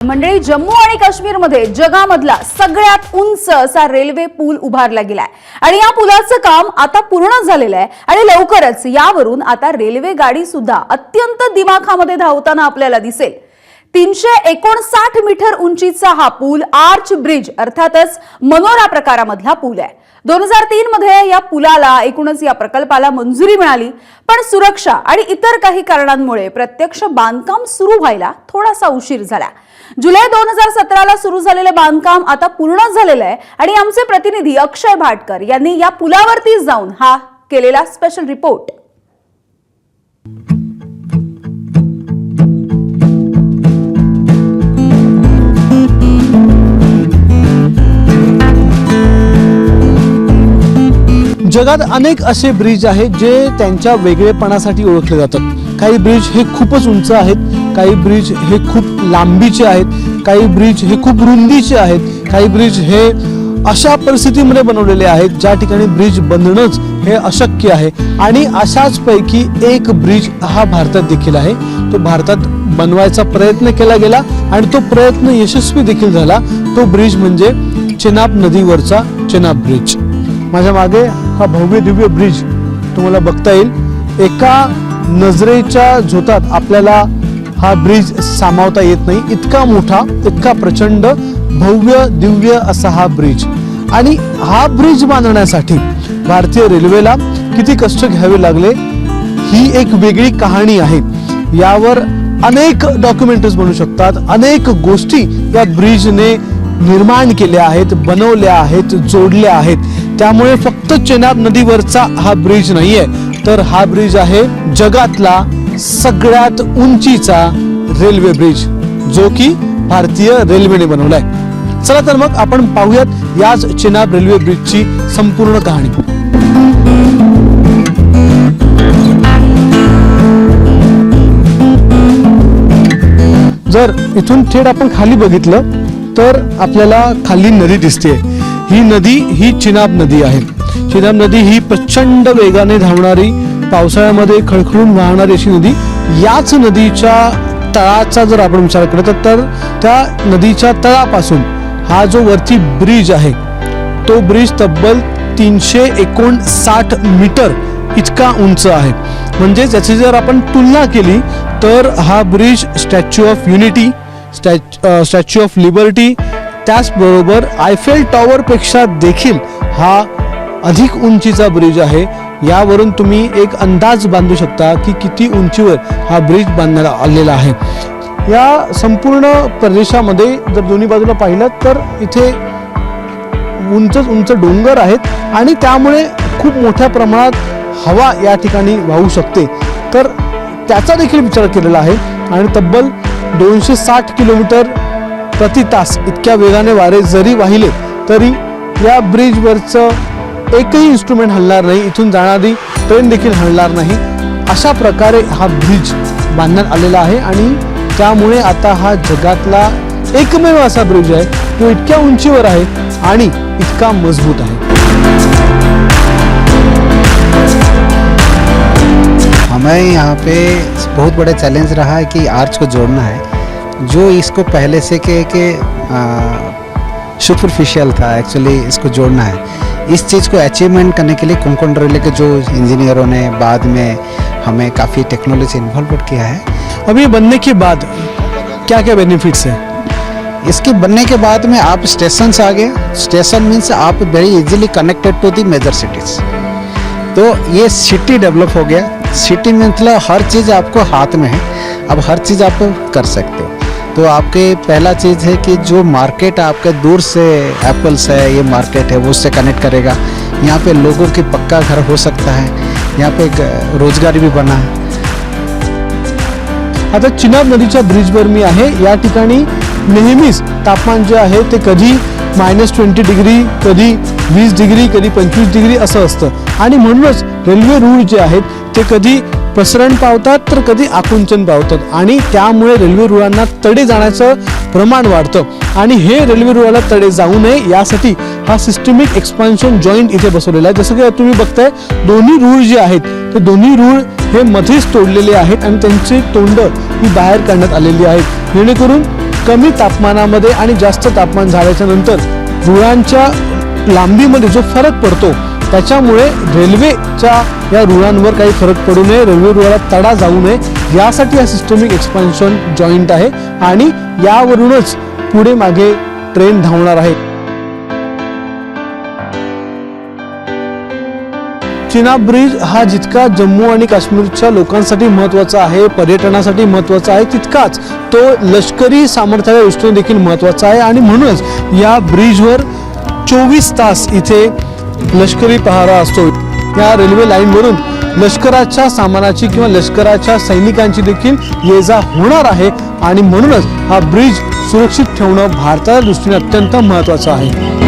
मंडळी, जम्मू आणि काश्मीरमध्ये जगामधला सगळ्यात उंच असा रेल्वे पूल उभारला गेलाय आणि या पुलाचं काम आता पूर्ण झालेलं आहे आणि लवकरच यावरून आता रेल्वे गाडी सुद्धा अत्यंत दिमाखामध्ये धावताना आपल्याला दिसेल। 359 मीटर उंचीचा हा पूल आर्च ब्रिज अर्थातच मनोरा प्रकारामधला पूल आहे। 2003 मध्ये या पुलाला एकूणच या प्रकल्पाला मंजुरी मिळाली, पण सुरक्षा आणि इतर काही कारणांमुळे प्रत्यक्ष बांधकाम सुरू व्हायला थोडासा उशीर झाला। जुलै 2017 ला सुरू झालेले बांधकाम आता पूर्ण झालेलं आहे आणि आमचे प्रतिनिधी अक्षय भाटकर यांनी या पुलावरती जाऊन हा केलेला स्पेशल रिपोर्ट। जगात अनेक असे ब्रिज आहेत जे त्यांच्या वेगळेपणासाठी ओळखले जातात। काही ब्रिज हे खूपच उंच आहेत, काही ब्रिज हे खूप लांबीचे आहेत, काही ब्रिज हे खूप रुंदीचे आहेत, काही ब्रिज हे अशा परिस्थितीमध्ये बनवलेले आहेत ज्या ठिकाणी ब्रिज बनणंच हे अशक्य आहे। आणि अशाच पैकी एक ब्रिज हा भारतात देखील आहे। तो भारतात बनवायचा प्रयत्न केला गेला आणि तो प्रयत्न यशस्वी देखील झाला। तो ब्रिज म्हणजे चेनाब नदीवरचा चेनाब ब्रिज। माझ्या मागे हा भव्य दिव्य ब्रिज तुम्हाला बघता येईल। एका नजरेच्या झोतात आपल्याला हा ब्रिज सामावता येत नाही, इतका मोठा, इतका प्रचंड भव्य दिव्य असा हा ब्रिज। आणि हा ब्रिज बांधण्यासाठी भारतीय रेल्वेला किती कष्ट घ्यावे लागले ही एक वेगळी कहाणी आहे। यावर अनेक डॉक्युमेंटरीज बनू शकतात, अनेक गोष्टी या ब्रिजने निर्माण केल्या आहेत, बनवल्या आहेत, जोडल्या आहेत। त्यामुळे फक्त चेनाब नदीवरचा हा ब्रिज नाहीये, तर हा ब्रिज आहे जगातला सगळ्यात उंचीचा रेल्वे ब्रिज, जो की भारतीय रेल्वेने बनवलाय। चला तर मग आपण पाहूयात याच चेनाब रेल्वे ब्रिजची संपूर्ण कहाणी। जर इथून थेट आपण खाली बघितलं तर आपल्याला खाली नदी दिसते। ही नदी ही चेनाब नदी आहे। चेनाब नदी ही प्रचंड वेगाने धावणारी, पावसाळ्यामध्ये खळखळून वाहणारी अशी नदी। याच नदीच्या तळाचा जर आपण विचार केला तर त्या नदीच्या तळापासून हा जो वरती ब्रिज आहे तो ब्रिज तब्बल 359 मीटर इतका उंच आहे। म्हणजे ज्याची जर आपण तुलना केली तर हा bridge statue of unity, statue of liberty, त्याचबरोबर आयफेल टॉवर पेक्षा देखील हा अधिक उंचीचा ब्रिज आहे। यावरून तुम्ही एक अंदाज बांधू शकता की किती उंचीवर हा ब्रिज बांधण्यात आलेला आहे। या संपूर्ण प्रदेशामध्ये जर दोन्ही बाजूला पाहिलं तर इथे उंच उंच डोंगर आहेत आणि त्यामुळे खूप मोठ्या प्रमाणात हवा या ठिकाणी वाहू शकते, तर त्याचा देखील विचार केलेला आहे। आणि तब्बल 260 किलोमीटर प्रति तास इतक्या वेगाने वारे जरी वाहिले तरी या ब्रिजवरचं एकही इन्स्ट्रुमेंट हलणार नाही, इथून जाणारी ट्रेन देखील हलणार नाही। अशा प्रकारे हा ब्रिज बांधण्यात आलेला आहे आणि त्यामुळे आता हा जगातला एकमेव असा ब्रिज आहे तो इतक्या उंचीवर आहे आणि इतका मजबूत आहे। हमें यहाँ पे बहुत बड़ा चैलेंज रहा है कि आर्च को जोड़ना है। जो इसको पहले से के सुपरफिशियल था, एक्चुअली इसको जोड़ना है। इस चीज़ को अचीवमेंट करने के लिए कोंकण रेलवे के जो इंजीनियरों ने बाद में हमें काफ़ी टेक्नोलॉजी इन्वॉल्व किया है। अब ये बनने के बाद क्या क्या बेनिफिट्स हैं? इसके बनने के बाद में आप स्टेशन आ गए। स्टेशन मीन्स आप very easily connected to the major cities. तो ये सिटी डेवलप हो गया। सिटी में मतलब हर चीज़ आपको हाथ में है, अब हर चीज़ आप कर सकते हो। तो आपके पहला चीज़ है कि जो मार्केट आपके दूर से एप्पल्स है, ये मार्केट है, वो उससे कनेक्ट करेगा। यहाँ पे लोगों की पक्का घर हो सकता है, यहाँ पे रोजगार भी बना है। आता चिनाब नदीच्या ब्रिजवर मी आहे। या ठिकाणी नेहमीच तापमान जे आहे ते कधी -20 डिग्री, कधी 20 डिग्री, कधी 25 डिग्री असं असतं आणि म्हणूनच रेल्वे रूळ जे आहेत ते कधी प्रसरण पावतात तर कधी आकुंचन पावतात आणि त्यामुळे रेल्वे रुळांना तडे जाण्याचं प्रमाण वाढतं आणि हे रेल्वे रुळाला तडे जाऊ नये यासाठी हा सिस्टमिक एक्सपान्शन जॉईंट इथे बसवलेला आहे। जसं की तुम्ही बघताय दोन्ही रूळ जे आहेत ते दोन्ही रूळ हे मध्येच तोडलेले आहेत आणि त्यांची तोंड ही बाहेर काढण्यात आलेली आहेत जेणेकरून कमी तापमानामध्ये आणि जास्त तापमान झाल्याच्या नंतर रुळांच्या लांबीमध्ये जो फरक पडतो त्याच्यामुळे रेल्वेच्या या रुळांवर काही फरक पडू नये, रेल्वे रुळाला तडा जाऊ नये यासाठी हा सिस्टमिक एक्सपान्शन जॉईंट आहे आणि यावरूनच पुढे मागे ट्रेन धावणार आहे. चिनाब ब्रिज हा जितका जम्मू आणि काश्मीरच्या लोकांसाठी महत्त्वाचा आहे, पर्यटनासाठी महत्त्वाचा आहे, तितकाच तो लष्करी सामर्थ्याच्या दृष्टीने देखील महत्त्वाचा आहे आणि म्हणूनच या ब्रिजवर 24 तास इथे लष्करी पहारा असतो. या रेल्वे लाईनवरून लष्कराच्या सामानाची किंवा लष्कराच्या सैनिकांची देखील ये जा होणार आहे आणि म्हणूनच हा ब्रिज सुरक्षित ठेवणं भारताच्या दृष्टीने अत्यंत महत्त्वाचं आहे.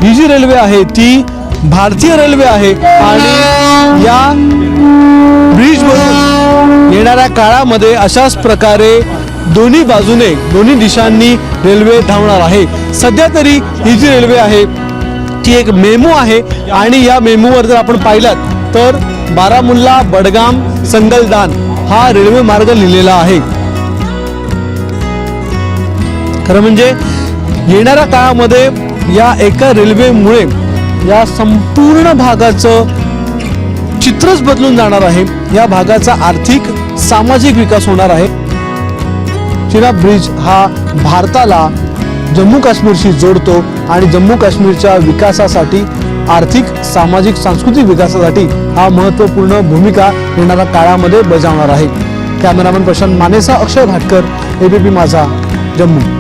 ही जी रेल्वे आहे ती भारतीय रेल्वे आहे आणि या ब्रिजवरून येणाऱ्या काळामध्ये अशाच प्रकारे दोन्ही बाजूने दोन्ही दिशांनी रेल्वे धावणार आहे. सध्या तरी ही जी रेल्वे आहे ती एक मेमो आहे आणि या मेमोवर जर आपण पाहिलात तर बारामुल्ला, बडगाम, संगलदान हा रेल्वे मार्ग लिहिलेला आहे. खरं म्हणजे येणाऱ्या काळामध्ये या एका रेल्वेमुळे या संपूर्ण भागाचं चित्रच बदलून जाणार आहे. या भागाचा आर्थिक सामाजिक विकास होणार आहे. चिनाब ब्रिज हा भारताला जम्मू काश्मीरशी जोडतो आणि जम्मू काश्मीरच्या विकासासाठी, आर्थिक, सामाजिक, सांस्कृतिक विकासासाठी हा महत्त्वपूर्ण भूमिका येणाऱ्या काळामध्ये बजावणार आहे. कॅमेरामन प्रशांत मानेचा अक्षय भाटकर, ABP माझा, जम्मू.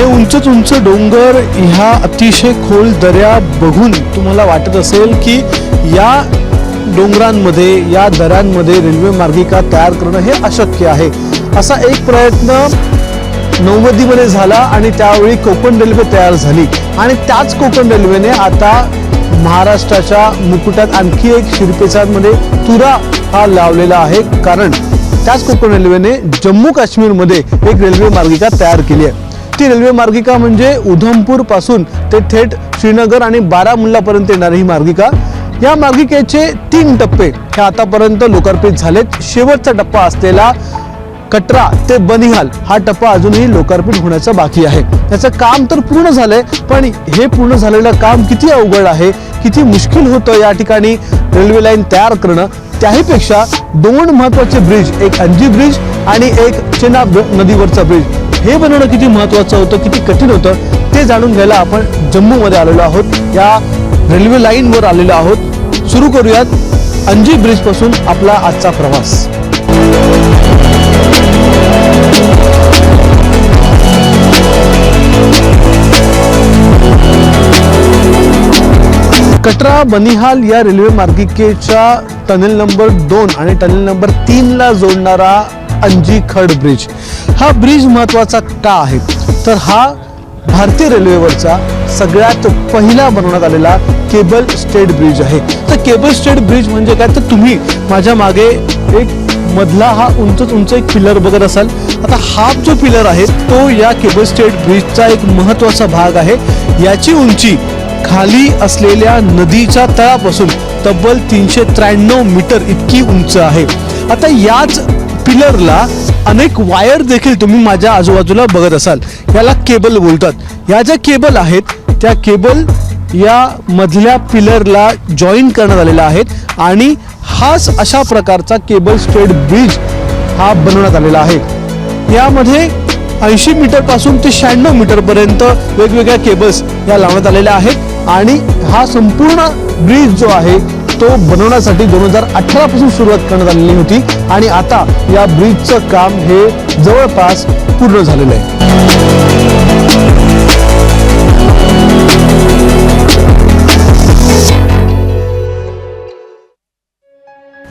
उंच उंच डोंगर, ह्या अतिशय खोल दऱ्या बघून तुम्हाला वाटत असेल की या डोंगरांमध्ये, या दऱ्यांमध्ये रेल्वे मार्गिका तयार करणं हे अशक्य आहे. असा एक प्रयत्न 90 मध्ये झाला आणि त्यावेळी कोकण रेल्वे तयार झाली आणि त्याच कोकण रेल्वेने आता महाराष्ट्राच्या मुकुटात आणखी एक शिरपेचामध्ये तुरा हा लावलेला आहे. कारण त्याच कोकण रेल्वेने जम्मू काश्मीरमध्ये एक रेल्वे मार्गिका तयार केली आहे. ती रेल्वे मार्गिका म्हणजे उधमपूर पासून ते थेट श्रीनगर आणि बारामुल्लापर्यंत येणारी ही मार्गिका. या मार्गिकेचे 3 टप्पे हे आतापर्यंत लोकार्पित झालेत. शेवटचा टप्पा असलेला कटरा ते बनिहाल हा टप्पा अजूनही लोकार्पित होण्याचा बाकी आहे. त्याचं काम तर पूर्ण झालंय, पण हे पूर्ण झालेलं काम किती अवघड आहे, किती मुश्किल होतं या ठिकाणी रेल्वे लाईन तयार करणं, त्याहीपेक्षा 2 महत्त्वाचे ब्रिज, एक अंजी ब्रिज आणि एक चिनाब नदीवरचा ब्रिज, हे बनवणं किती महत्त्वाचं होतं, किती कठीण होतं ते जाणून घ्यायला आपण जम्मूमध्ये आलेलो आहोत. या रेल्वे लाईनवर आलेलो आहोत. सुरू करूयात अंजी ब्रिज पासून आपला आजचा प्रवास. कटरा बनिहाल या रेल्वे मार्गिकेच्या टनेल नंबर 2 आणि टनेल नंबर 3 ला जोडणारा अंजी खड ब्रिज. हा ब्रिज महत्वाचा का आहे तर हा भारतीय रेल्वेवरचा सगळ्यात पहिला बनवण्यात आलेला केबल स्टेड ब्रिज आहे. तर केबल स्टेड ब्रिज म्हणजे काय तर तुम्ही माझ्या मागे एक मधला हा उंच एक पिलर बघत असाल. आता हा जो पिलर आहे तो या केबल स्टेड ब्रिजचा एक महत्वाचा भाग आहे. याची उंची खाली असलेल्या नदीच्या तळापासून तब्बल 393 मीटर इतकी उंच आहे. आता याच पिलरला अनेक वायर देखील तुम्ही माझ्या आजूबाजूला बघत असाल. याला केबल बोलतात. या ज्या केबल आहेत त्या केबल या मधल्या पिलरला जॉईन करण्यात आलेल्या आहेत आणि हाच अशा प्रकारचा केबल स्टेड ब्रिज हा बनवण्यात आलेला आहे. यामध्ये 80 मीटर पासून ते 96 मीटर पर्यंत वेगवेगळ्या केबल्स या लावण्यात आलेल्या आहेत आणि हा संपूर्ण ब्रिज जो आहे तो बनवण्यासाठी 2018 पासून सुरुवात करण्यात आलेली होती आणि आता या ब्रिजचं काम हे जवळपास पूर्ण झालेलं आहे.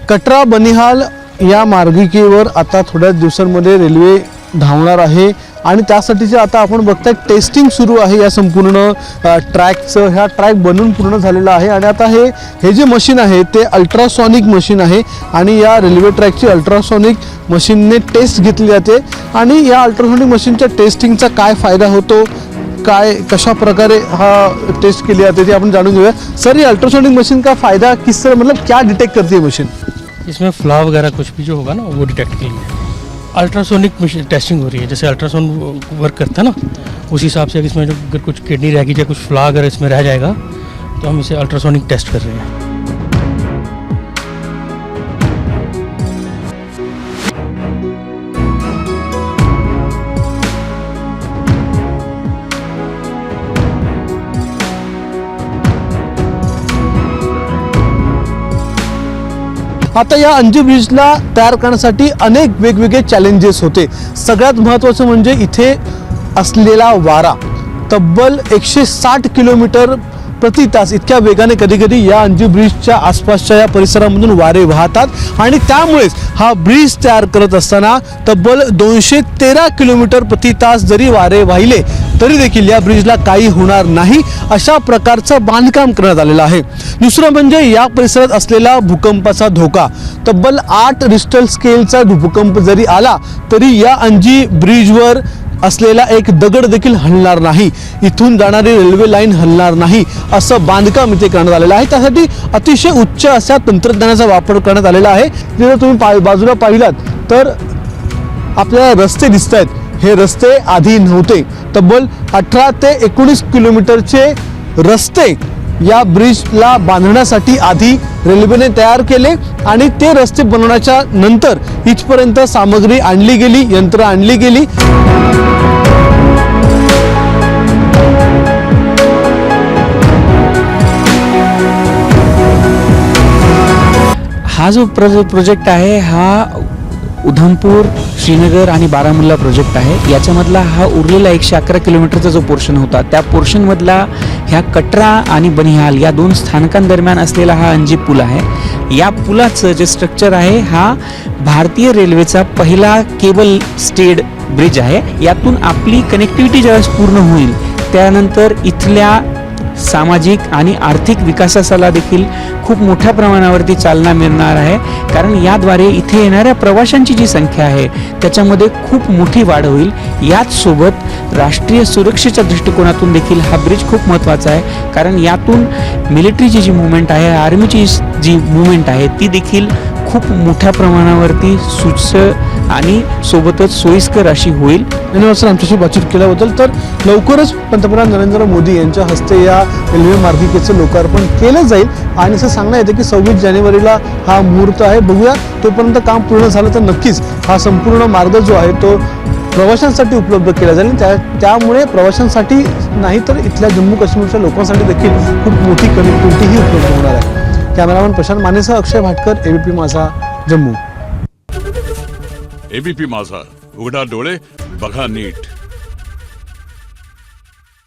कटरा बनिहाल या मार्गिकेवर आता थोड्याच दिवसांमध्ये रेल्वे धावणार आहे आणि त्यासाठीचे आता आपण बघताय टेस्टिंग सुरू आहे या संपूर्ण ट्रॅकचं. ह्या ट्रॅक बनून पूर्ण झालेला आहे आणि आता हे जे मशीन आहे ते अल्ट्रासॉनिक मशीन आहे आणि या रेल्वे ट्रॅकची अल्ट्रासॉनिक मशीनने टेस्ट घेतली जाते आणि या अल्ट्रासॉनिक मशीनच्या टेस्टिंगचा काय फायदा होतो, काय कशा प्रकारे हा टेस्ट केली जाते ते आपण जाणून घेऊया. सर, ये अल्ट्रासोनिक मशीन का फायदा किस तरह, मतलब क्या डिटेक्ट करती है मशीन? इसमें फ्ला वगैरह कुछ भी जो होगा ना वो डिटेक्ट के लिए अल्ट्रासोनिक मशीन टेस्टिंग हो रही है. जैसे अल्ट्रासाउंड वर्क करता है ना, उस हिसाब से इसमें जो अगर कुछ किडनी रह गई या कुछ फ्ला अगर इसमें रह जाएगा तो हम इसे अल्ट्रासोनिक टेस्ट कर रहे हैं. आता या अंजी ब्रिजला तयार करण्यासाठी अनेक वेगवेगळे चॅलेंजेस होते. सगळ्यात महत्त्वाचं म्हणजे इथे असलेला वारा तब्बल 160 किलोमीटर प्रति तास इतक्या वेगाने कधी कधी या अंजी ब्रिजच्या आसपासच्या या परिसरामधून वारे वाहतात आणि त्यामुळेच हा ब्रिज तयार करत असताना तब्बल 213 किलोमीटर प्रति तास जरी वारे वाहिले तरी देखील या ब्रिजला काही होणार नाही अशा प्रकारचं बांधकाम करण्यात आलेलं आहे. दुसरं म्हणजे या परिसरात असलेला भूकंपाचा धोका. तब्बल 8 रिश्टर स्केलचा भूकंप जरी आला तरी या अंजी ब्रिजवर असलेला एक दगड देखील हलणार नाही, इथून जाणारी रेल्वे लाईन हलणार नाही असं बांधकाम इथे करण्यात आलेलं आहे. त्यासाठी अतिशय उच्च अशा तंत्रज्ञानाचा वापर करण्यात आलेला आहे. जर तुम्ही बाजूला पाहिलात तर आपल्याला रस्ते दिसत आहेत. हे रस्ते आधी नव्हते. तब्बल 18 ते 19 किलोमीटरचे रस्ते या ब्रिजला बांधण्यासाठी आधी रेल्वेने तयार केले आणि ते रस्ते बनवण्याच्या नंतर इथपर्यंत सामग्री आणली गेली, यंत्र आणली गेली. हा जो प्रोजेक्ट आहे हा उधमपूर, श्रीनगर आणि बारामुल्ला प्रोजेक्ट आहे. याच्यामधला हा उरलेला 111 किलोमीटरचा जो पोर्शन होता त्या पोर्शनमधला ह्या कटरा आणि बनिहाल या 2 स्थानकांदरम्यान असलेला हा अंजी पूल आहे. या पुलाचं जे स्ट्रक्चर आहे हा भारतीय रेल्वेचा पहिला केबल स्टेड ब्रिज आहे. यातून आपली कनेक्टिव्हिटी ज्यावेळेस पूर्ण होईल त्यानंतर इथल्या सामाजिक आणि आर्थिक विकासाला देखील खूप मोठ्या प्रमाणावरती चालना मिळणार आहे. कारण याद्वारे इथे येणाऱ्या प्रवाशांची जी संख्या आहे त्याच्यामध्ये खूप मोठी वाढ होईल. याच सोबत राष्ट्रीय सुरक्षेच्या दृष्टिकोनातून देखील हा ब्रिज खूप महत्त्वाचा आहे. कारण यातून मिलिटरीची जी मुवमेंट आहे, आर्मीची जी मुवमेंट आहे ती देखील खूप मोठ्या प्रमाणावरती सुच्छ आणि सोबतच सोयीस्कर अशी होईल. धन्यवाद सर आमच्याशी बातचीत केल्याबद्दल. तर लवकरच पंतप्रधान नरेंद्र मोदी यांच्या हस्ते या रेल्वे मार्गिकेचं लोकार्पण केलं जाईल आणि असं सांगण्यात येतं की 26 जानेवारीला हा मुहूर्त आहे. बघूया, तोपर्यंत काम पूर्ण झालं तर नक्कीच हा संपूर्ण मार्ग जो आहे तो प्रवाशांसाठी उपलब्ध केला जाईल. त्यामुळे प्रवाशांसाठी नाही तर इथल्या जम्मू काश्मीरच्या लोकांसाठी देखील खूप मोठी कनेक्टिव्हिटी ही उपलब्ध होणार आहे. कॅमेरामॅन प्रशांत मानेसह अक्षय भाटकर, एबीपी माझा, जम्मू. एबीपी माझा, उघडा डोळे बघा नीट.